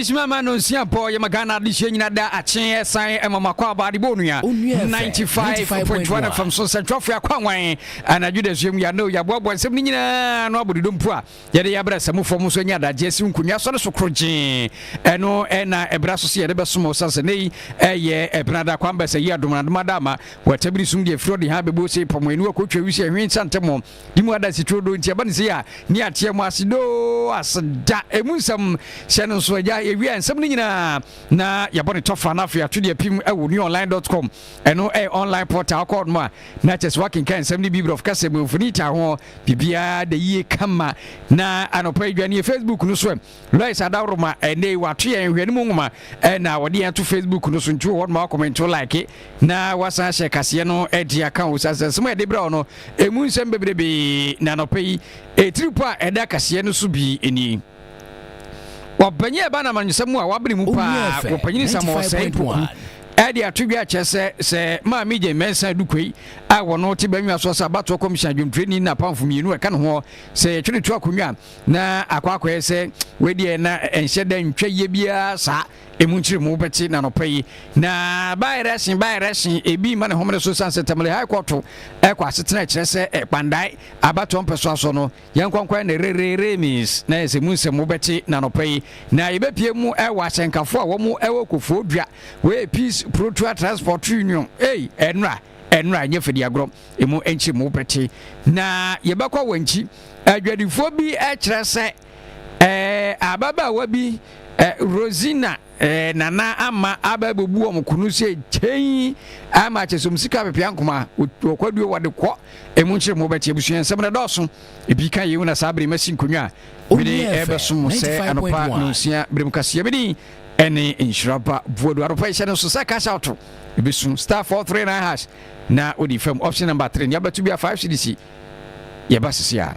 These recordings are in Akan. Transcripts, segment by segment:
Abishma no Nsempa ye magana adihye nyina da achen san emama kwa ba de bonua 95.1 from so central for akwanwan anadwo de swem ya no ya bobo nsem nyina no abododompu a ye de ya bra samufo mu so nya da jesi nkunya so so kroje eno na ebra so ye de besomo sase nei eye ebrada kwamba se ye adomana dama watabiri sum de frodi ha bebo se pomenu akotwa wisi ahwen santemo dimu ada sitrodo ntia ba ne se ya ni atie mu asido asda emunsam hyeno so ya ewia nsem nyina na yabone tofa na afia twede pim ewo newonline.com eno online portal called ma na just working kan nsem ni bibro of kase mu funita ho bibia de yie kama na anopa edwane Facebook no so Lois Adawroma ene watu ya hwene mu ngoma na wode ya to Facebook no so ntu ho ma comment like na wasa share kase no edi account sasa nsem e de bra no emu nsem bebrebe na anopa yi etripa eda kase no so bi eni wabanye ba na manyesemu a wabere mu pa wopanyini samo sai edi atubia chese se ma meje mensa dukoi a wono te banwa so sa bato commission adwumtreni na pamfo mienu e kan ho se twene tu akonwa na akwakwa se wedi na enhyeda ntwaye bia sa emunchire mu beti na nopai na bayresin ebi ma ne homre so sanse tamale high court e kwa setena kire se pandai abato mpeso aso no yankwankwa na remis na ese munse mu beti na nopai na yebepie mu e wa senkafo a wo mu e wo kofo dua we peace Protua Transport Union enra nyefedi agro emu enchi mu beti na yebakwa wanchi adwadifo bi e kire se ababa wabi Rosina nana ama ababebu omkunu se chen ama chesomsika pepiankoma okwaduo wade kwo emunchire mu beti ebusuan semna doso ebika yewu na sabre machine kunwa bidi ebesom se anopa nsia bremkase bidi ene insuraba vodo aropa ishane so saka shout ebisun star 439 hash na odi fam option number 3 yabatu bia 5 cdc yabasisia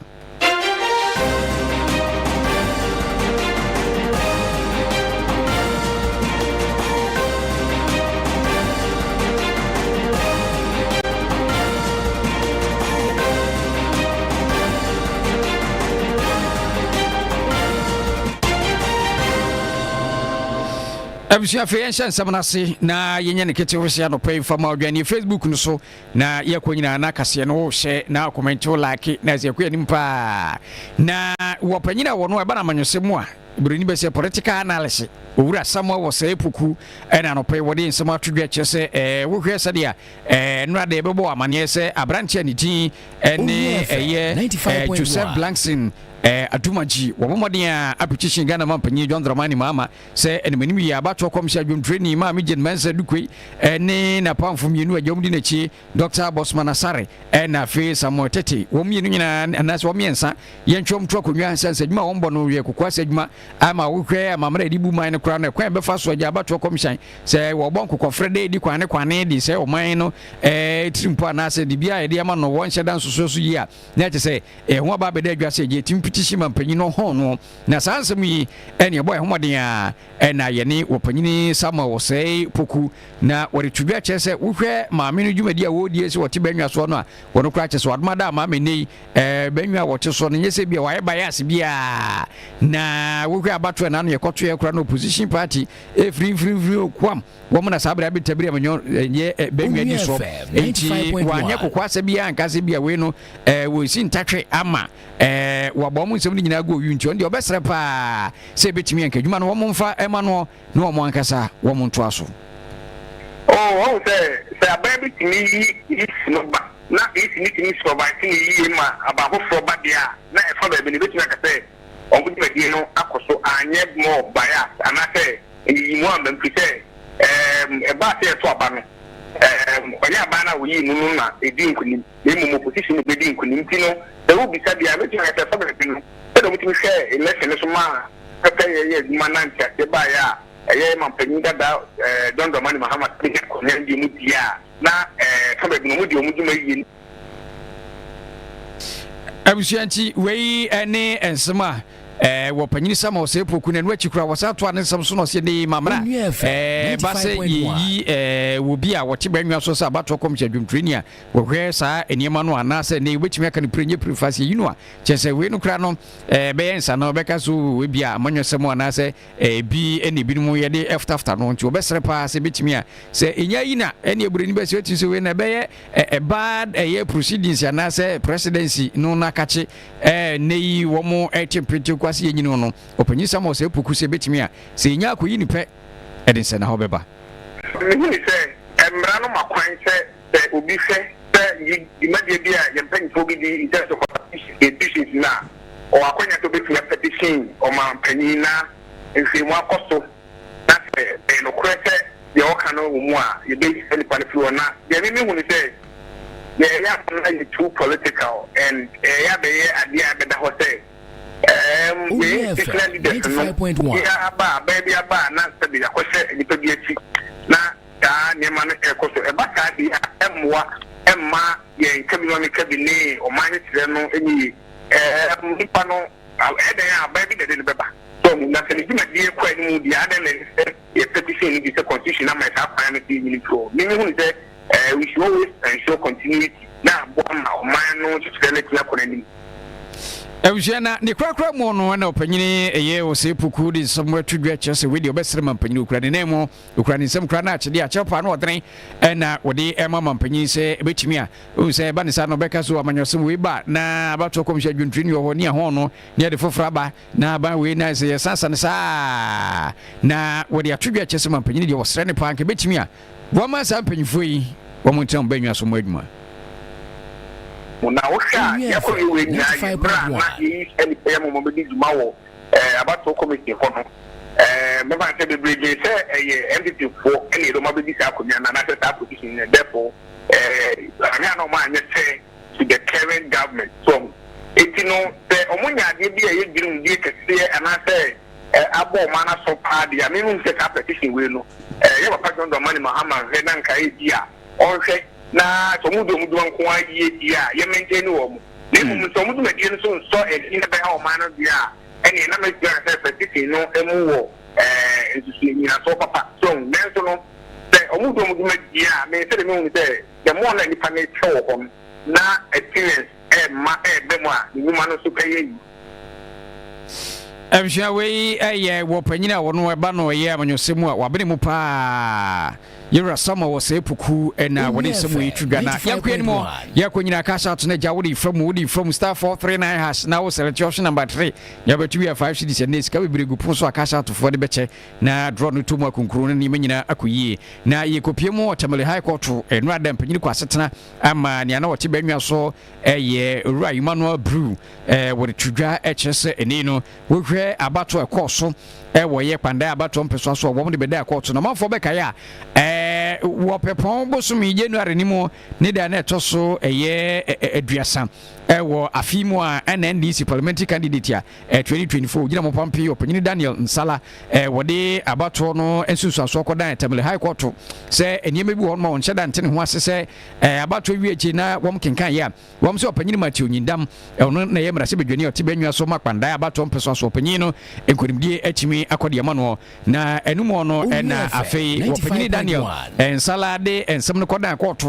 Abusua fe yensha nsamanase na yenye ne kete wo sia no pay fama odwane Facebook no so na yakonyina na kase no hye na comment like na ze yakua nimpa na wopanyina wono e ba na manyosemu a ibrani be se political analysis owura samwa wo se epuku na no pay wode nsema twedwa kyese wo hwe se dia nura de bebo amane se abranche ne tin ene Joseph Blankson Adumaji wabomodin a application Ghana mampanyi John Dramani mama se enemani ya abato komsha dwumtreni ma mejen mensa dukoi ne na pamfo mienu ajomdi na chi Dr. Bosman Asare na fe Samuel Tete wo mienu nyina anase wo miensa yentwom to akonwa ansa djuma wombo no ye kokwasa djuma ama wo hwe ama mra di bu man no kra na kwan be fa so aja abato komsha se wo bon kokofrede di kwane di se o man no trimpo anase di bia ye di ama no won hyeda nsoso yi a na che se ho aba be da adwase je timpitishin mampanyi no ho no na sansem yi ene boy homoden a na ye ne wopanyini sama wo sei poku na wore twudwa chese wo hwe maame no dwumadi a wo die se wote banwa so no a wono kra chese wadma da maame nei banwa wote so no nyese bia waye bias bia na wo hwe abato na no ye koto ye kra no opposition party free okwam wo mo na sabra bi tabiri amanyo ye banwa di so enti wanye kokwase bia ankase bia we no wo si ntatwe ama wabom nsem nyina go yunti on de obesere pa se betimi anka dwuma no wo mfa ema no na wo ankasa wo nto aso oh se ababi timi yi no ba na isi timi so ba timi yi ma abafo fo ba dia na e fa ba bi ne betimi anka se on bu di no akoso anye mo bias anase yi mo am mpise e ba se to aba no onye aba na wo yi nu na edi nkunim e mo position be di nkunim ti no e wo bi sa bia betimi anka fa ba bi no e do mutimi share election so ma ka ye manantia de ba ya eye mampanyi dada John Dramani Muhammad ko nyandi mu dia na ka be no mu di omuduma yi abusuanti wei ene ensema wo panyini sama o se poku na no akikura wo sa to ane nsam so no se de mamra ba se yi wo bi a wo te banwa so sa abato kom che dwumtreni a wo hwe sa eniema no ana se ne wetimi aka ne prenye prefase yi no a chese we no kra no be yensa no be ka so we bi a manyosem ana se bi ene bi no ye de after no nti wo be sere pa se betimi a se enya yi na ene ebureni be se weti se we na be ye bad proceedings ana se presidency no na kache ne yi wo mo temperature kwase yenyino no opanyi samo se poku se betimi a se enya akoyi ni pe eden se na ho beba ni se emra no makwan se obi se di media bia ye pen fo bi di interest of petitions na o akonya to betimi petition o ma panyi na enfi mu akoso na se no kwete ye o kan no mu a ye be se ni panifo na ye mi hu ni se yeah, too political and yeah, be the hotel. Basically, 95.1. Yeah, baby, not to be a question. It could be a chick. Now, Neman Ecoso, a Bacadi, Emma, yeah, community cabinet or minus any Nipano, baby, the little baby. So, nothing is my dear question. The other is petition is a constitution. I might have finally been pro. Meaning that. We should always ensure continuity. Now, one man knows to let you up. Eugena ni kwakwa mo no na opanyini eye wo se puku di somewhere to get chese we di obesere mampanyini ukrani nemo ukrani nsem kra na achede a chepa na odren na wodi ema mampanyini se betimi a o se ba ne sa no beka so amanyosem we ba na abato komhya dwuntrini ho ni ho no ne de fofra ba na ba we na se yesasa ne sa na wodi atodwa chese mampanyini di wo sere ne pa nke betimi a wo ma sa mpanyifo yi wo mo ntam banwa so mo adwuma na osha yakọ we nya na yi any pay mo be di juma wo about to committee ko no me ba say the bridge say MDP for any do ma be di sa akonya na na say position therefore anya no ma nya say to the current government so etino the omunya de bi e girum di kese ana say abo ma na so pa dia me nu say petition we no ye papa John Domani Mahama he na nka e dia on hwe na so mudo nko aye dia ye maintain wo mu ne mu so mudo medie no so e na be ha o man no dia ene na me dia say petition no emu wo nsusu ni na so papa so nenso no se o mudo medie me se me hu say the more na ni pa na che wo na experience ma be mo a ni ma no so pay yi Abisha we wo panyina wo no eba no ye amanyosemu a wabene mu pa yera sama wo se puku na woni semu yitudwa na yakwe ni mo yakonyina kasha to na jawodi from star 439 hash na wo select option number 3 yabetu ya 5 cities and next ka bebregu puso akasha to for de beche na draw no to mu akunkuru ni menyina akoyie na ye kopie mu Tamale High Court enu adam panyini kwa setena ama ne na wote banwa so ye Ura Emmanuel Brew wo de tudwa HS eni no wo abato ekoso wo ye kwanda abato mpeso so wo de beda ekoso na manfo beka ya wo pepon bosumi January ni mo ne da na etoso ye aduasa wo afimu a NNDC parliamentary candidate a 2024 gina mo pampi opanyini Daniel Nsala wo de abato no ensusu aso kodan Tamale High Court se eniema bi ho ma won hyeda ntene ho asese abato wiechi na wom kenkan ya wom se opanyini Matthew Nyindam ono na ye mrase bedwani otibanwa so makwanda abato mpeso so opanyini no enkodimdie achimi akode amano na enumo no na afei opanyini Daniel Nsala de ensem no kodan court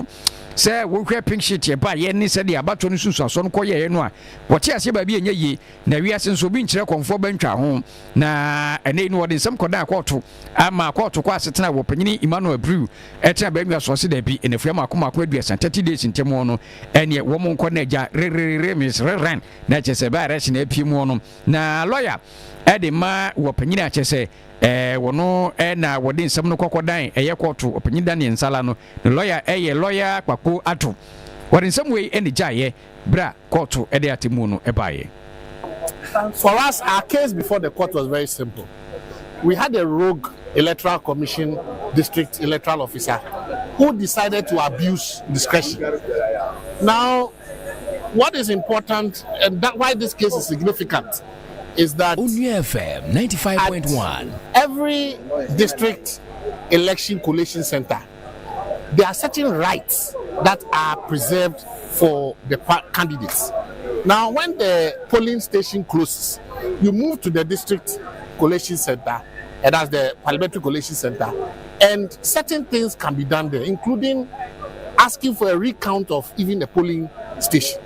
se wo hwe pink sheet ye ba ye ni se de abato no sunsu aso no koye ye no a wote ase ba bi enye yi na wi ase nso bi nkyere konfo bantwa ho na ene no wode nsem kodan court ama court kwa asetena wo panyini Emmanuel Brew etena ba nwa so se da bi enefua makoma kwa aduasa 30 days ntemo no ene wo mo nko na ja re mis ren na chese ba resh na epie mu no na lawyer ede ma wo panyini a chese wono na wode nsem no kokodan eye koto opanyini Daniel Nsala no the lawyer lawyer Kwako Ato wode nsem we ene jaye bra koto ede atemu no ebaye. For us, our case before the court was very simple. We had a rogue electoral commission district electoral officer who decided to abuse discretion. Now, what is important and that why this case is significant is that FM 95.1 every district election collation center, there are certain rights that are preserved for the candidates. Now, when the polling station closes, you move to the district collation center, and that's the parliamentary collation center, and certain things can be done there, including asking for a recount of even the polling station.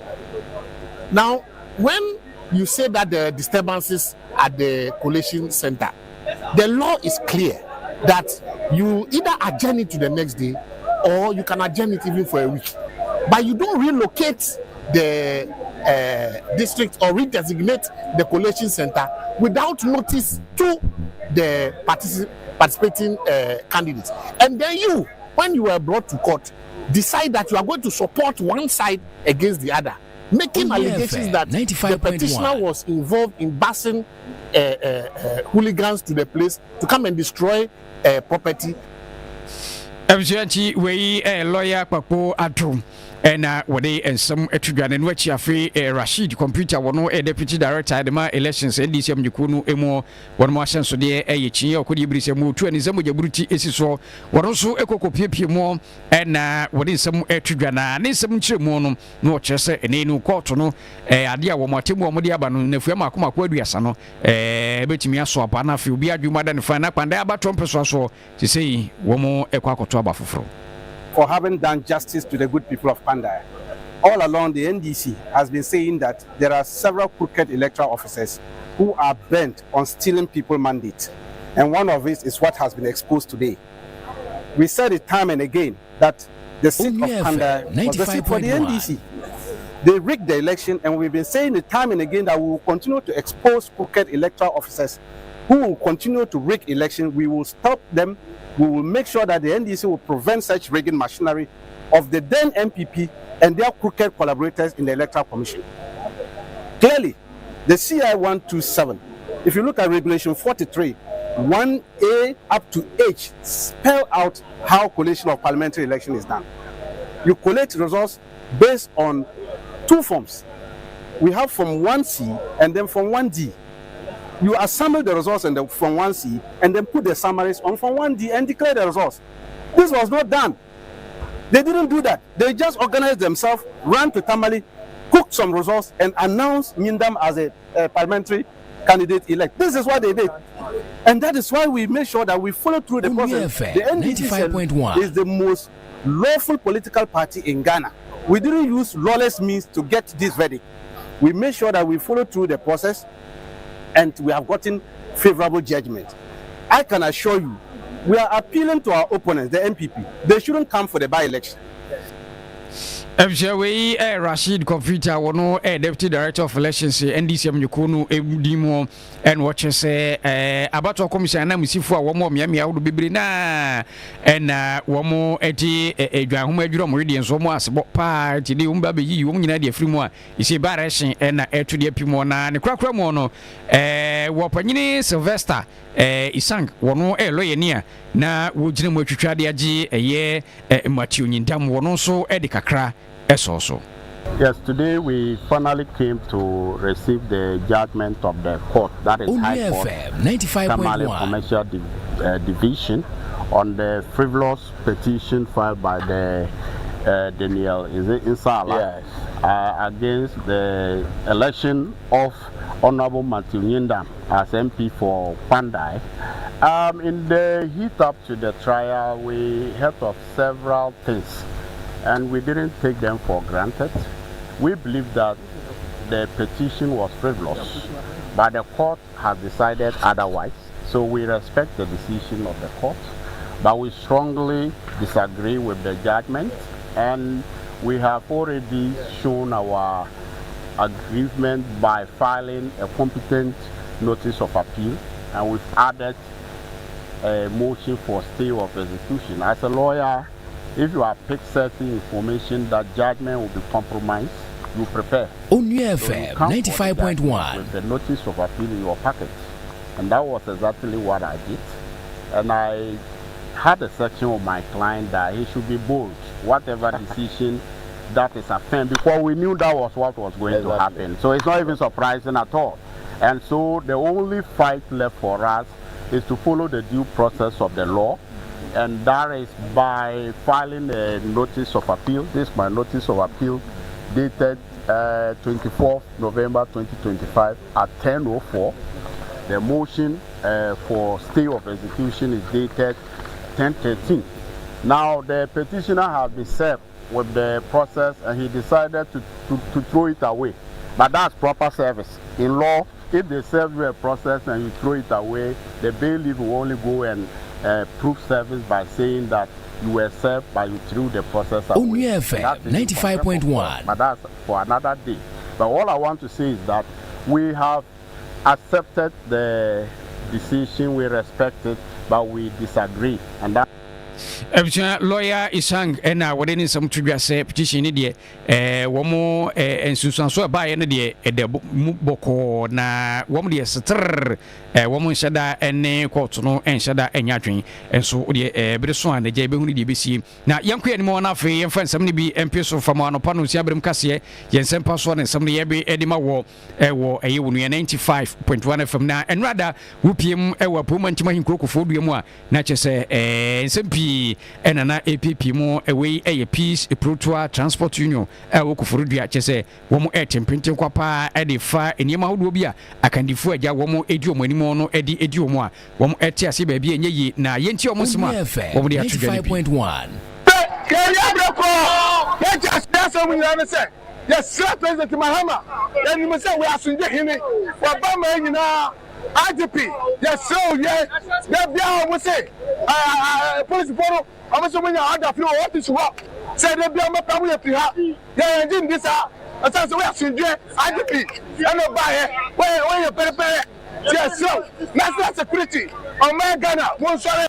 Now, when you say that the disturbances at the collation center, the law is clear that you either adjourn it to the next day or you can adjourn it even for a week. But you don't relocate the district or redesignate the collation center without notice to the participating candidates. And then you, when you were brought to court, decide that you are going to support one side against the other, making allegations that the petitioner was involved in busing hooligans to the place to come and destroy property. Absuanchi we lawyer Kwame Appiah and wade and some etudwan and which afi Rashid computer wono deputy director the ma elections ndc amjukunu emo wono ma senso de eyichi okodi brise mu tu ani zamu jaburuti esiso wono so ekokopiepie mo and wade some etudwan na ne some chiremu no no chese ene nu court no ade a wo matemu wo de aba no nafua makoma aduasa no betimi aso apa na afi obi adwuma da ne fa na kwanda aba trompeso aso ti sei wo mo ekwakoto aba foforo. For having done justice to the good people of Pandai. All along, the NDC has been saying that there are several crooked electoral officers who are bent on stealing people's mandates. And one of it is what has been exposed today. We said it time and again that the seat of Pandai was the seat for the NDC. They rigged the election, and we've been saying it time and again that we will continue to expose crooked electoral officers who will continue to rig election. We will stop them. We will make sure that the NDC will prevent such rigging machinery of the then MPP and their crooked collaborators in the Electoral Commission. Clearly, the CI 127, if you look at Regulation 43, 1A up to H, spell out how collation of parliamentary election is done. You collect results based on two forms. We have from 1C and then from 1D. You assemble the results from 1C and then put the summaries on from 1D and declare the results. This was not done. They didn't do that. They just organized themselves, ran to Tamale, cooked some results, and announced Mindam as a parliamentary candidate elect. This is what they did. And that is why we make sure that we follow through the process. The NDC is the most lawful political party in Ghana. We didn't use lawless means to get this verdict. We made sure that we follow through the process, and we have gotten favorable judgment. I can assure you, we are appealing to our opponents, the MPP. They shouldn't come for the by-election. Abjawe Rashid Computer wono Deputy Director of Elections NDC amnyukunu edimo and watch say about commission na musifu a womo miamia wodo bebre na womo eti edwanhoma adwuro mo redi enso mo asebo pa ti de umba be yi wo nyina de afiri mu a isi baration na etu de apimo na ne krakra mo no wo panyini Sylvester Isang wono lawyer nia na wo gina mo atwitwa de agi eye Matthew Nyindam wono so de kakra also. Yes, today we finally came to receive the judgment of the court, that is High Court, Tamale Commercial Division, on the frivolous petition filed by the Daniel Insala against the election of Honorable Matthew Nyindam as MP for Pandai. In the heat up to the trial, we heard of several things, and we didn't take them for granted. We believe that the petition was frivolous, but the court has decided otherwise. So we respect the decision of the court, but we strongly disagree with the judgment, and we have already shown our agreement by filing a competent notice of appeal, and we've added a motion for stay of execution. As a lawyer, if you have picked certain information that judgment will be compromised, you prepare. Only FM 95.1 with the notice of appeal in your packet, and that was exactly what I did. And I had a section of my client that he should be bold, whatever decision that is affirmed, because we knew that was what was going to happen. So it's not even surprising at all. And so the only fight left for us is to follow the due process of the law, and that is by filing a notice of appeal. This is my notice of appeal dated 24th November 2025 at 10:04. The motion for stay of execution is dated 10/13. Now the petitioner has been served with the process and he decided to throw it away. But that's proper service. In law, if they serve you a process and you throw it away, the bailiff will only go and prove service by saying that you were served but you threw the process away. Only FM 95.1. But that's for another day. But all I want to say is that we have accepted the decision, we respect it, but we disagree. And that lawyer Isang and what any some to say petition idea one more and Susan so by any day at the boko na woman de setter woman shada and court no and shada and yatrin and so the Bresson and the JB DBC now young queen more na free and find somebody be MP so from one upon Siabrim Cassie Nsempa so and somebody every Edima war war a 95.1 from now and rather whoopim a woman to my crook for more nature say Nsempa and an APP more away a peace a protoa transport union a work for Rudia Chese one more printing quapa at the fire in Yama Rubia I can defer ja one more idiom anymore no Eddie Idiomo one more etiasi baby and ye na yenti almost 95.1. Yaa Brefo let us dance on you understand yes sir president Mahama and you say we are sunje hini wa ba ma nyina IGP yes so yeah bia we say police poro amaso manya order flow what is what say they bia ma pamu yapi ha yeah engine this asa so we are sunje IGP and ba here when you prepare yes so national security on my Ghana one sorry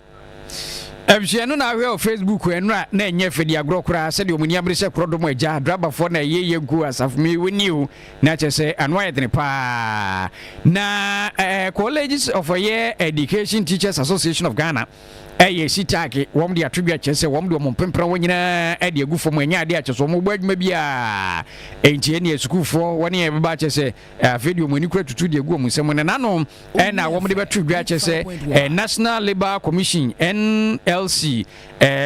Ebjeno na we Facebook enra na enye fedi agro kura se de omuni abrese krodomo eja driver for na ye gu asaf me weniu na chese anwa yedne pa na Colleges of Higher Education Teachers Association of Ghana sitake wom de attribute chese wom de omon pempra wonyina de agu fo mo anya de acheso mo gba adwuma bia entie ne school for woni e ba chese fedi omuni kura tutu de agu omusem ne nanom na wom de bettribute chese National Labour Commission NLC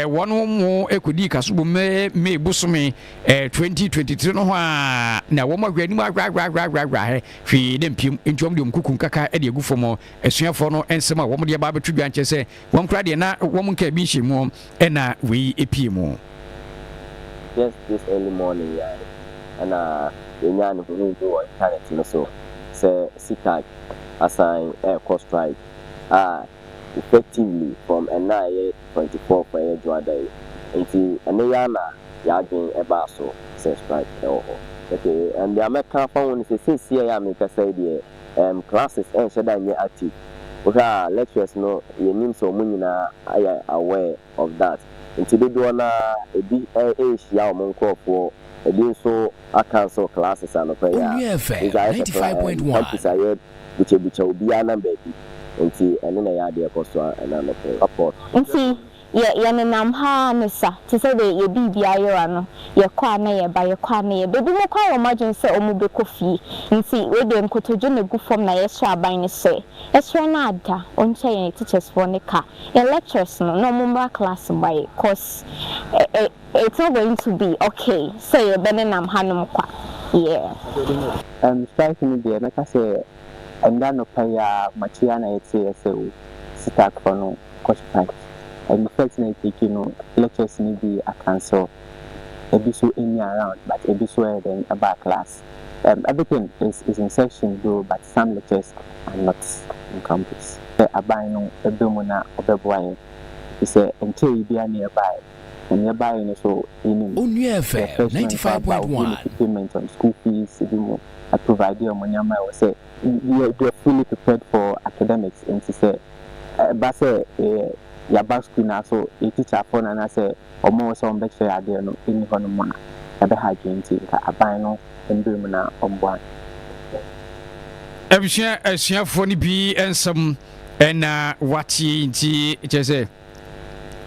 one mo ekodi kasubo me busumi 2023 no ha na wom agwani mu agwa fi dem pim entuom de omkukun kaka de agu fo mo esuafo no ensem a wom de ba bettribute chese wom kra de na woman can be shimo and we epimo. Yes, this early morning, yeah. And the young who do internet, so say SICAG assign air cost strike effectively from NIA 24 for a job day. And Yana Yagin Ebaso says strike. Okay, and the American phone is a CCA America say the classes and Shadan active. Lecturers know your name so many are aware of that. And today do na a ya monko for a day so I cancel classes and prayer. 95.1 which will be a number and see and then I idea cost and report. And see Yanam ha nessa to say that you be Biano, your Kwame by your Kwame, baby, no call imagine say Omube coffee and see where them could to join a good from Naesha by the say. Esranada on chain teachers for the car. Your lectures no more class by cause it's not going to be okay. Say a Benenam Hanumqua. Yeah. Striking me, like I say, and then no pay Machiana CSO sit for no cost price. And the first night, lectures need be a cancel. A bit so any around, but a bit so then about class. Everything is in section though, but some lectures are not in campus. A bino, a domina, or a boy. It's until you be nearby. And nearby, so in Only FM 95.1 payment on school fees, I provide you money. I will say you are fully prepared for academics. And to say, but say, ya basku na so e teacher phone na say omo so on beche ade no eni hono ma e be ha dwenti ka aban no ndum na ombo Ebusha asiafo ni bi ensam ena wati nti chese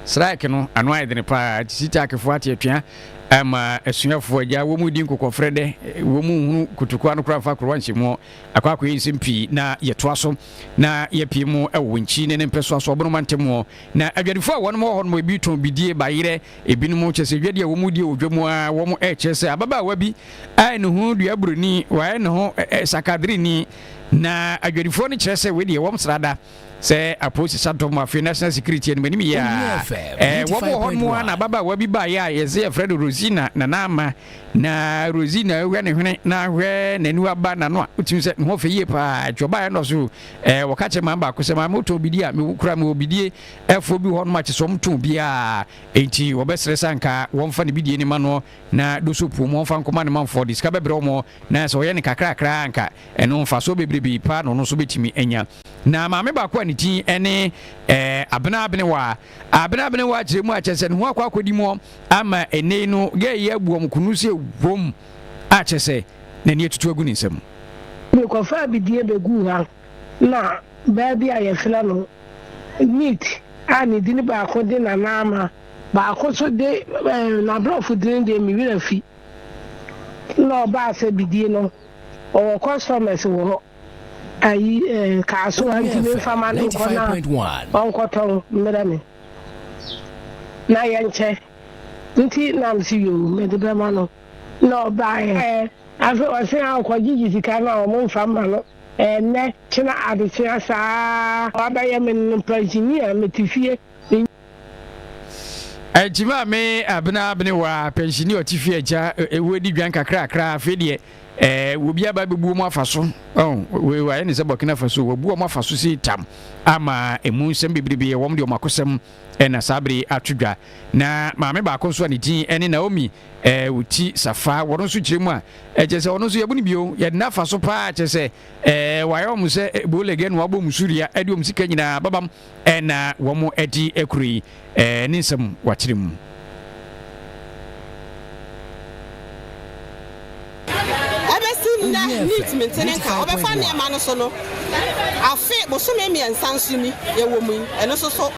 strike no anwa ide ne pa sita akefo ati atwa ama asuafo agya wo mu di nkokofrɛ de wo mu hunu kutukwa no kra fa kronchi mo akwa Nsempi na yetoa so na yepie mu ɛwo nchi ne mpeso so obono mantemo na adwadifo a wono mo hɔ no bi ton bidie bayire ebinom kyese dwade a wo mu die odwamu a wo mu kyese ababa wa bi ai ne hu dua broni wa ne ho sakadri ni na adwadifo no kyerɛ sɛ we de wo msrada sɛ aposi santom afi national security en manim ya wo mo hɔ mo na baba wa bi ba ya yɛse Fred Rosina na nama na Rosina hwɛ ne hwene na hwɛ n'ani aba na no a utim sɛ ho fɛ yie pa dwoba ya no so wo ka che mamba ko sɛ ma moto bidie a me kura me obidie efo bi hɔ no ma che som to bia enti wo bɛsrɛ sanka wo mfa ne bidie ni ma no na do so pu mo mfa nkoma ne manfo de ska bɛbrɛ mo na sɛ ɔyɛ ne kakra kra anka ɛno mfa so bebrebe pa no no so betimi anya na ma me ba ko aniti ene abena wa kyerɛ mu a kyerɛ sɛ ne ho akɔ akɔdi mu ama ene no ge yɛ abuom kunu sɛ wom a kyerɛ sɛ n'ani atutu agu ne nsam me kɔfa bidie begu ha na baabi a yɛfrɛ no meat a ne dini baako de na naama baako so de na brofo din de mi wira fi na ɔba sɛ bidie no ɔwɔ customers wɔ hɔ ayi kaaso antime fama no kona onkoton merame na yenche nti nam si yo medebema no no bae afi osin akwaji sika na o mo fama no ne kina adesua saa abaye men pensioner metifie ejima me abena wa pensioner otifie aja ewodi dwan kakra afi de wo bia ba bebu mu afaso we wa ne se Burkina Faso wo bu mu afaso si tam ama emu nsem bibribe wo de omakosem na sabre atwedwa na maame ba ko so ne din ene Naomi wuti safa wo nso kire mu a eje se wo nso yabu ne bio ye na afaso pa che se wa yo mu se bolege no abo musuria ade om sika nyina babam na wo mu edi ekuri ne nsem wa kire mu na neat maintenance ka obefa ne ma no so no afi bo so me miensa nso ni ye wo mu eno so